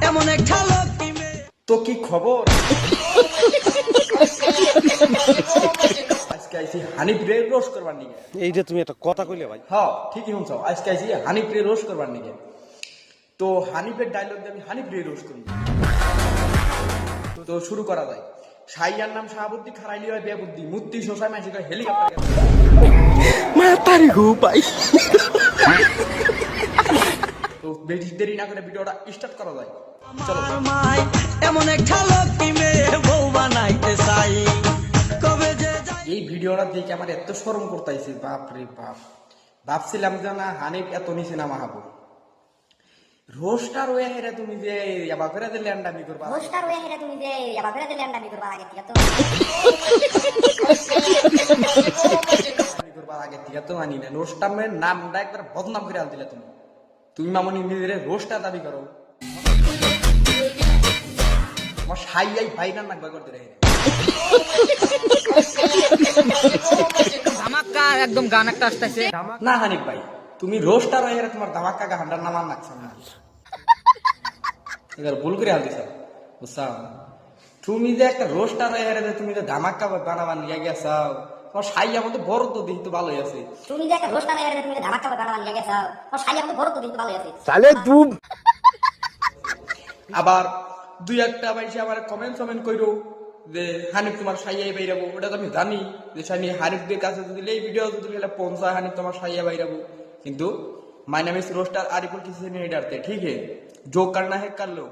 এমন একটা লোক তো কি খবর? আজকে আইছি হানিফ রে রোস্ট করবার নিকে। এইটা তুমি একটা কথা কইলে ভাই। হ্যাঁ ঠিকই শুনছো, আজকে আইছি হানিফ রে রোস্ট করবার নিকে। তো হানিফের ডায়লগ দিয়ে আমি হানিফ রে রোস্ট করি। তো শুরু করা যায়। শাইয়ার নাম শাহাবুদ্দি, খারাইলি হয় বেবুদ্দি, মুত্তি শোষায় মাঝে করে হেলিকপ্টার মাতারি গো ভাই। তো বেশি দেরি না করে ভিডিওটা স্টার্ট করা যায়। চলো। মাই এমন একটা লোক মেয়ে বউ বানাইতে চাই কবে যে এই ভিডিওটা দেখে আমার এত শরম করতেছে, বাপ রে বাপ। ভাবছিলাম যে না হানিফ এত নিচে না মাহাবো রোস্টার হয়ে হেরে তুমি যে আবার ফেরা দিলে আন্ডামি করবা, রোস্টার হয়ে হেরে তুমি যে আবার ফেরা দিলে আন্ডামি করবা আগে থেকে তো করবার আগে থেকে তো মানি না। রোস্টারের নামটা একবার বদনাম করে আল দিলে তুমি। তুমি মামনি নিজের রোস্টার দাবি করো, আমার সাইয়াই ভাইনার নাক করতে রে। ধামাকা একদম গান একটা আসতেছে। না হানিফ ভাই, তুমি রোস্টার হয়ে হেরে তোমার ধামাকা গান্ডার নামার নাকছ না, এবার ভুল করে আল দিছ বুঝছাও। তুমি যে একটা রোস্টার হয়ে হেরে তুমি যে ধামাকা বানাবার নিয়ে গেছাও, তোমার সাইয়া মতো বড় তো দিক তো ভালোই আছে। তুমি যে একটা রোস্টার হয়ে হেরে তুমি ধামাকা বানাবার নিয়ে গেছো ও শালি আমাদের বড় তো দিতে ভালো আছে তাহলে তুম আবার দুই একটা বাইসে আবার কমেন্ট কইরো যে হানিফ তোমার সাইয়াই বাইরাবো। ওটা তো আমি জানি যে হানিফদের কাছে যদি এই ভিডিও যদি পৌঁছায় হানিফ তোমার সাইয়া বাইরাবো, কিন্তু মাই নাম ইজ রোস্টার আরিফুল किसी से नहीं डरते, ठीक है जो करना है कर लो।